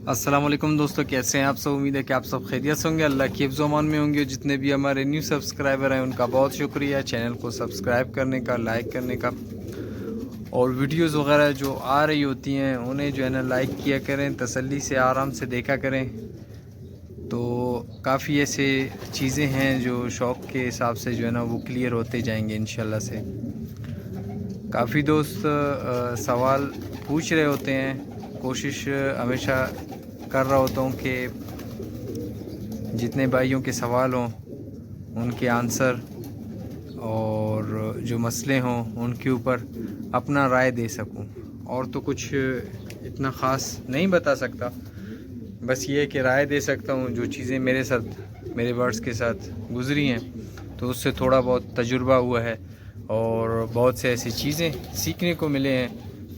अस्सलाम वालेकुम दोस्तों, कैसे हैं आप सब। उम्मीद है कि आप सब खैरियत से होंगे, अल्लाह की हिफ्ज़ अमान में होंगे। जितने भी हमारे न्यू सब्सक्राइबर हैं उनका बहुत शुक्रिया चैनल को सब्सक्राइब करने का, लाइक करने का, और वीडियोस वगैरह जो आ रही होती हैं उन्हें जो है ना लाइक किया करें, तसल्ली से आराम से देखा करें। तो काफ़ी ऐसे चीज़ें हैं जो शौक़ के हिसाब से जो है ना वो क्लियर होते जाएंगे इंशाल्लाह से। काफ़ी दोस्त सवाल पूछ रहे होते हैं, कोशिश हमेशा कर रहा होता हूँ कि जितने भाइयों के सवाल हों उनके आंसर और जो मसले हों उनके ऊपर अपना राय दे सकूं। और तो कुछ इतना ख़ास नहीं बता सकता, बस ये कि राय दे सकता हूँ जो चीज़ें मेरे साथ, मेरे वर्ड्स के साथ गुज़री हैं, तो उससे थोड़ा बहुत तजुर्बा हुआ है और बहुत से ऐसी चीज़ें सीखने को मिले हैं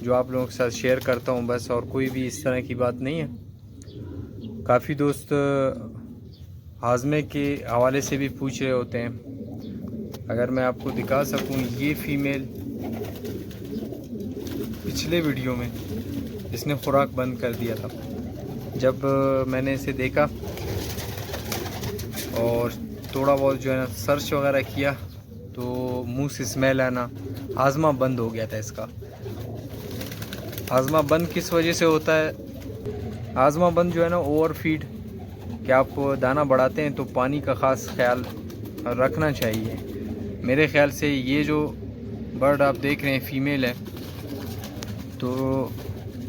जो आप लोगों के साथ शेयर करता हूँ बस, और कोई भी इस तरह की बात नहीं है। काफ़ी दोस्त हाजमे के हवाले से भी पूछ रहे होते हैं। अगर मैं आपको दिखा सकूं, ये फ़ीमेल पिछले वीडियो में इसने खुराक बंद कर दिया था। जब मैंने इसे देखा और थोड़ा बहुत जो है ना सर्च वगैरह किया तो मुंह से स्मेल आना, हाजमा बंद हो गया था इसका। हाजमा बंद किस वजह से होता है? हाजमा बंद जो है ना ओवर फीड, कि आप दाना बढ़ाते हैं तो पानी का ख़ास ख्याल रखना चाहिए। मेरे ख़्याल से ये जो बर्ड आप देख रहे हैं फ़ीमेल है, तो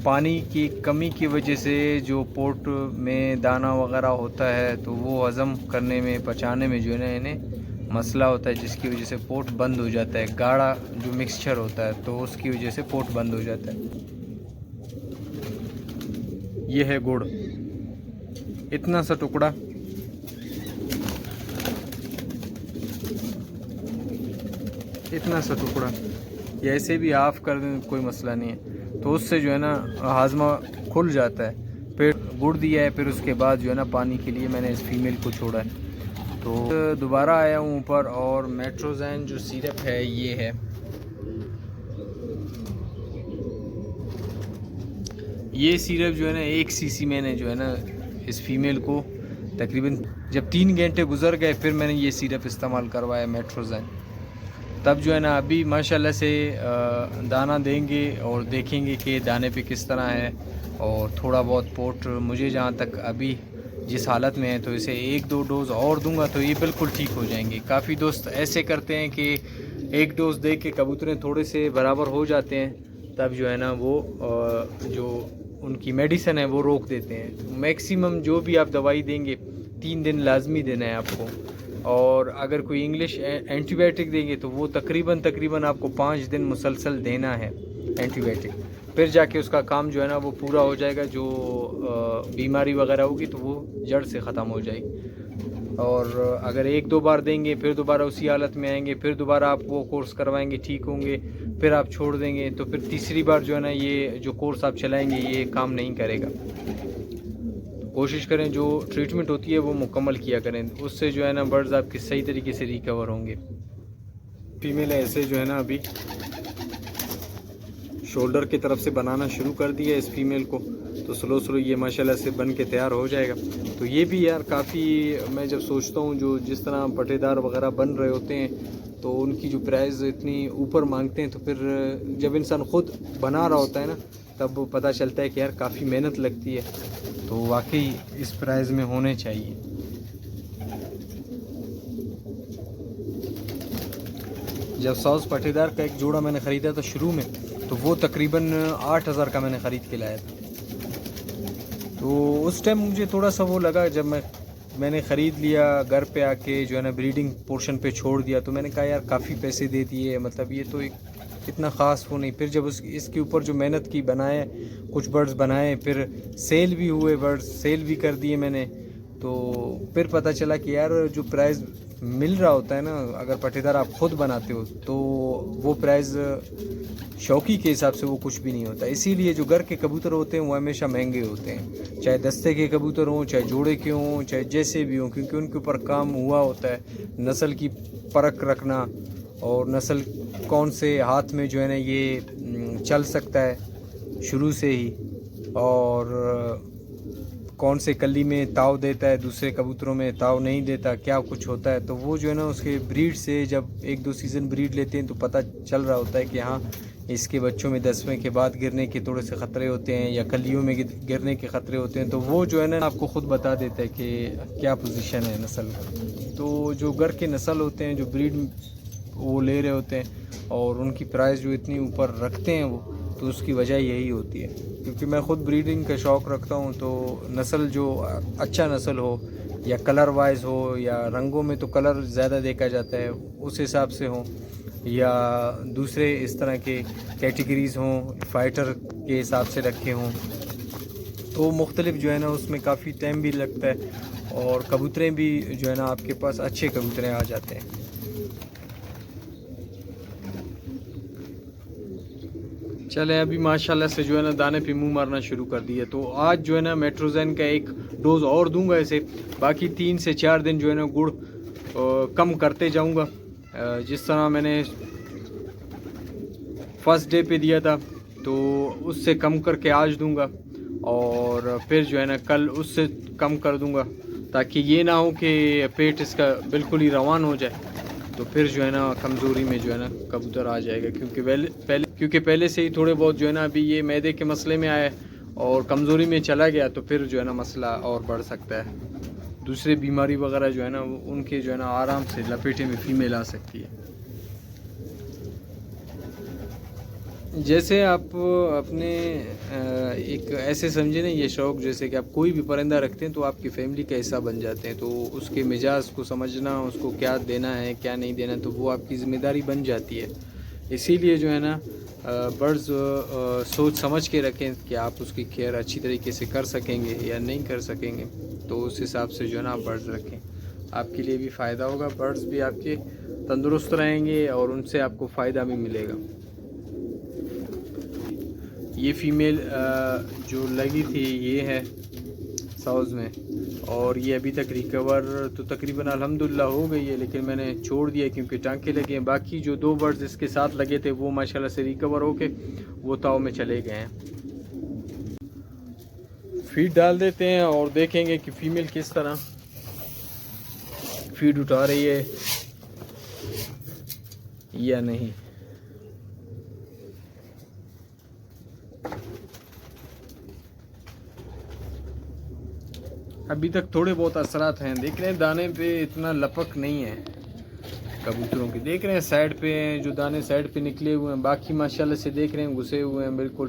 पानी की कमी की वजह से जो पोट में दाना वगैरह होता है तो वो हज़म करने में, पचाने में जो है ना इन्हें मसला होता है, जिसकी वजह से पोट बंद हो जाता है। गाढ़ा जो मिक्सचर होता है तो उसकी वजह से पोट बंद हो जाता है। ये है गुड़, इतना सा टुकड़ा, इतना सा टुकड़ा, ये ऐसे भी हाफ कर दें कोई मसला नहीं है, तो उससे जो है ना हाजमा खुल जाता है। फिर गुड़ दिया है, फिर उसके बाद जो है ना पानी के लिए मैंने इस फीमेल को छोड़ा है। तो दोबारा आया हूँ ऊपर, और मेट्रोजैन जो सिरप है ये है। ये सिरप जो है ना 1 सीसी मैंने जो है ना इस फीमेल को तकरीबन जब 3 घंटे गुजर गए फिर मैंने ये सिरप इस्तेमाल करवाया मेट्रोजैन। तब जो है ना अभी माशाल्लाह से दाना देंगे और देखेंगे कि दाने पे किस तरह है। और थोड़ा बहुत पोट मुझे जहाँ तक अभी जिस हालत में है, तो इसे 1-2 डोज़ और दूंगा तो ये बिल्कुल ठीक हो जाएंगे। काफ़ी दोस्त ऐसे करते हैं कि 1 डोज़ दे के कबूतरें थोड़े से बराबर हो जाते हैं, तब जो है ना वो जो उनकी मेडिसिन है वो रोक देते हैं। मैक्सिमम जो भी आप दवाई देंगे 3 दिन लाजमी देना है आपको, और अगर कोई इंग्लिश एंटीबायोटिक देंगे तो वो तकरीबन आपको 5 दिन मुसलसल देना है एंटीबायोटिक, फिर जाके उसका काम जो है ना वो पूरा हो जाएगा। जो बीमारी वगैरह होगी तो वो जड़ से ख़त्म हो जाएगी। और अगर 1-2 बार देंगे फिर दोबारा उसी हालत में आएंगे, फिर दोबारा आप वो कोर्स करवाएंगे, ठीक होंगे, फिर आप छोड़ देंगे, तो फिर तीसरी बार जो है ना ये जो कोर्स आप चलाएंगे ये काम नहीं करेगा। कोशिश करें जो ट्रीटमेंट होती है वो मुकम्मल किया करें, उससे जो है ना बर्ड्स आपके सही तरीके से रिकवर होंगे। फीमेल ऐसे जो है ना अभी शोल्डर की तरफ से बनाना शुरू कर दिया इस फीमेल को, तो स्लो ये माशाल्लाह से बन के तैयार हो जाएगा। तो ये भी यार काफ़ी, मैं जब सोचता हूँ जो जिस तरह पटेदार वगैरह बन रहे होते हैं तो उनकी जो प्राइस इतनी ऊपर मांगते हैं, तो फिर जब इंसान ख़ुद बना रहा होता है ना तब पता चलता है कि यार काफ़ी मेहनत लगती है, तो वाकई इस प्राइस में होने चाहिए। जब सॉस पटेदार का एक जोड़ा मैंने ख़रीदा था शुरू में, तो वो तकरीबन 8,000 का मैंने ख़रीद के लाया था। तो उस टाइम मुझे थोड़ा सा वो लगा, जब मैंने ख़रीद लिया, घर पे आके जो है ना ब्रीडिंग पोर्शन पे छोड़ दिया, तो मैंने कहा यार काफ़ी पैसे दे दिए, मतलब ये तो एक इतना ख़ास वो नहीं। फिर जब इसके ऊपर जो मेहनत की, बनाए, कुछ बर्ड्स बनाए, फिर सेल भी हुए बर्ड्स, सेल भी कर दिए मैंने, तो फिर पता चला कि यार जो प्राइस मिल रहा होता है ना, अगर पटेदार आप ख़ुद बनाते हो तो वो प्राइस शौकी के हिसाब से वो कुछ भी नहीं होता। इसीलिए जो घर के कबूतर होते हैं वो हमेशा महंगे होते हैं, चाहे दस्ते के कबूतर हों, चाहे जोड़े के हों, चाहे जैसे भी हों, क्योंकि उनके ऊपर काम हुआ होता है नस्ल की परख रखना, और नस्ल कौन से हाथ में जो है ना ये चल सकता है शुरू से ही, और कौन से कली में ताव देता है, दूसरे कबूतरों में ताव नहीं देता, क्या कुछ होता है। तो वो जो है ना उसके ब्रीड से जब 1-2 सीज़न ब्रीड लेते हैं तो पता चल रहा होता है कि हाँ इसके बच्चों में 10वें के बाद गिरने के थोड़े से ख़तरे होते हैं या कलियों में गिरने के ख़तरे होते हैं। तो वो जो है ना आपको ख़ुद बता देता है कि क्या पोजीशन है नस्ल का। तो जो घर के नस्ल होते हैं, जो ब्रीड वो ले रहे होते हैं और उनकी प्राइस जो इतनी ऊपर रखते हैं वो, तो उसकी वजह यही होती है। क्योंकि मैं ख़ुद ब्रीडिंग का शौक़ रखता हूँ, तो नस्ल जो अच्छा नस्ल हो या कलर वाइज हो या रंगों में तो कलर ज़्यादा देखा जाता है उस हिसाब से हो, या दूसरे इस तरह के कैटेगरीज़ हों, फाइटर के हिसाब से रखे हों, तो मुख्तलिफ जो है ना उसमें काफ़ी टाइम भी लगता है और कबूतरें भी जो है ना आपके पास अच्छे कबूतरें आ जाते हैं। चले अभी माशाल्लाह से जो है ना दाने पे मुंह मारना शुरू कर दिया। तो आज जो है ना मेट्रोजन का एक डोज़ और दूंगा इसे, बाकी 3 से 4 दिन जो है ना गुड़ कम करते जाऊंगा। जिस तरह मैंने फर्स्ट डे पे दिया था तो उससे कम करके आज दूंगा और फिर जो है ना कल उससे कम कर दूंगा, ताकि ये ना हो कि पेट इसका बिल्कुल ही रवान हो जाए तो फिर जो है ना कमज़ोरी में जो है ना कबूतर आ जाएगा। क्योंकि पहले से ही थोड़े बहुत जो है ना अभी ये मैदे के मसले में आया और कमज़ोरी में चला गया तो फिर जो है ना मसला और बढ़ सकता है। दूसरे बीमारी वगैरह जो है ना उनके जो है ना आराम से लपेटे में फीमेल आ सकती है। जैसे आप अपने एक ऐसे समझे ना ये शौक़, जैसे कि आप कोई भी परिंदा रखते हैं तो आपकी फैमिली का हिस्सा बन जाते हैं, तो उसके मिजाज को समझना, उसको क्या देना है क्या नहीं देना, तो वो आपकी ज़िम्मेदारी बन जाती है। इसीलिए जो है ना बर्ड्स सोच समझ के रखें कि आप उसकी केयर अच्छी तरीके से कर सकेंगे या नहीं कर सकेंगे, तो उस हिसाब से जो है ना आप बर्ड्स रखें, आपके लिए भी फ़ायदा होगा, बर्ड्स भी आपके तंदुरुस्त रहेंगे और उनसे आपको फ़ायदा भी मिलेगा। ये फ़ीमेल जो लगी थी ये है साउथ में और ये अभी तक रिकवर तो तकरीबन अल्हम्दुलिल्लाह हो गई है, लेकिन मैंने छोड़ दिया क्योंकि टांके लगे हैं। बाकी जो 2 बर्ड्स इसके साथ लगे थे वो माशाल्लाह से रिकवर होके वो ताव में चले गए हैं। फीड डाल देते हैं और देखेंगे कि फ़ीमेल किस तरह फीड उठा रही है या नहीं। अभी तक थोड़े बहुत असरात हैं, देख रहे हैं दाने पे इतना लपक नहीं है कबूतरों की, देख रहे हैं साइड पे जो दाने साइड पे निकले हुए हैं, बाकी माशाल्लाह से देख रहे हैं घुसे हुए हैं, बिल्कुल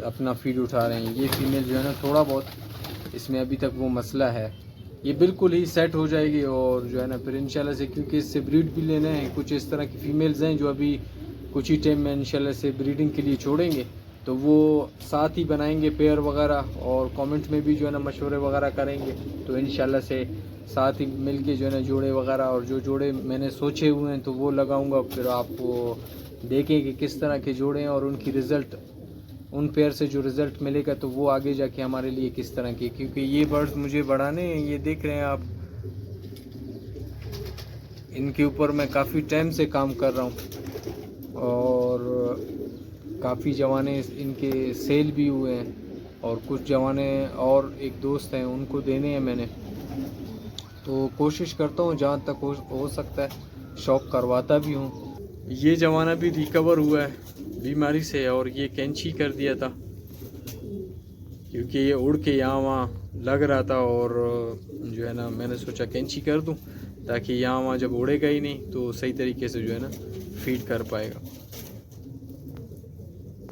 अपना फीड उठा रहे हैं। ये फीमेल जो है ना थोड़ा बहुत इसमें अभी तक वो मसला है, ये बिल्कुल ही सेट हो जाएगी और जो है ना फिर इंशाल्लाह से, क्योंकि इससे ब्रीड भी लेना है, कुछ इस तरह की फ़ीमेल्स हैं जो अभी कुछ ही टाइम में इंशाल्लाह से ब्रीडिंग के लिए छोड़ेंगे, तो वो साथ ही बनाएंगे पेयर वगैरह और कमेंट में भी जो है ना मशवरे वगैरह करेंगे, तो इंशाल्लाह से साथ ही मिल के जो है ना जोड़े वगैरह और जो जोड़े मैंने सोचे हुए हैं तो वो लगाऊंगा। फिर आप वो देखें कि किस तरह के जोड़े हैं और उनकी रिज़ल्ट, उन पेयर से जो रिज़ल्ट मिलेगा तो वो आगे जाके हमारे लिए किस तरह की, क्योंकि ये बर्ड्स मुझे बढ़ाने हैं। ये देख रहे हैं आप, इनके ऊपर मैं काफ़ी टाइम से काम कर रहा हूँ और काफ़ी जवाने इनके सेल भी हुए हैं और कुछ जवाने और एक दोस्त हैं उनको देने हैं मैंने, तो कोशिश करता हूँ जहाँ तक हो सकता है, शौक़ करवाता भी हूँ। ये जवाना भी रिकवर हुआ है बीमारी से और ये कैंची कर दिया था क्योंकि ये उड़ के यहाँ वहाँ लग रहा था और जो है ना मैंने सोचा कैंची कर दूँ ताकि यहाँ वहाँ जब उड़ेगा ही नहीं तो सही तरीके से जो है ना फीड कर पाएगा।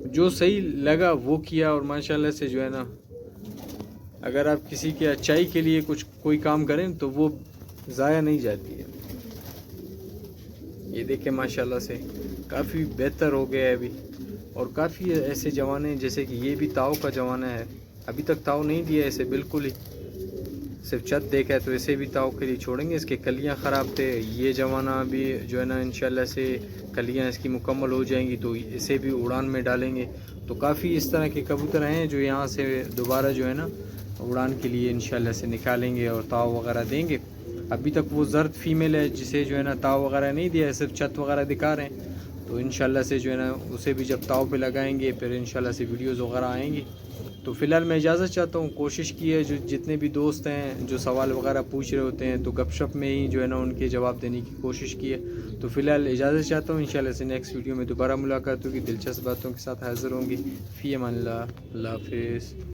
जो सही लगा वो किया और माशाल्लाह से जो है ना अगर आप किसी के अच्छाई के लिए कोई काम करें तो वो ज़ाया नहीं जाती है। ये देखें माशाल्लाह से काफ़ी बेहतर हो गया है अभी और काफ़ी ऐसे जवाने, जैसे कि ये भी ताव का जवाना है, अभी तक ताव नहीं दिया इसे, बिल्कुल ही सिर्फ छत देखा है, तो इसे भी ताव के लिए छोड़ेंगे। इसके कलियां ख़राब थे, ये जवाना भी जो है ना इंशाल्लाह से कलियां इसकी मुकम्मल हो जाएंगी तो इसे भी उड़ान में डालेंगे। तो काफ़ी इस तरह के कबूतर हैं जो यहाँ से दोबारा जो है ना उड़ान के लिए इंशाल्लाह से निकालेंगे और ताव वगैरह देंगे। अभी तक वो जर्द फीमेल है जिसे जो है ना ताव वगैरह नहीं दिया है, सिर्फ छत वगैरह दिखा रहे हैं, तो इंशाल्लाह से जो है ना उसे भी जब ताव पे लगाएंगे फिर इंशाल्लाह से वीडियोज़ वगैरह आएंगी तो फ़िलहाल मैं इजाज़त चाहता हूँ। कोशिश की है जो जितने भी दोस्त हैं जो सवाल वगैरह पूछ रहे होते हैं तो गपशप में ही जो है ना उनके जवाब देने की कोशिश की है। तो फ़िलहाल इजाज़त चाहता हूँ। इंशाल्लाह से नेक्स्ट वीडियो में दोबारा मुलाकात होगी, दिलचस्प बातों के साथ हाज़िर होंगे। फ़ी अमान अल्लाह, अल्लाह हाफ़िज़।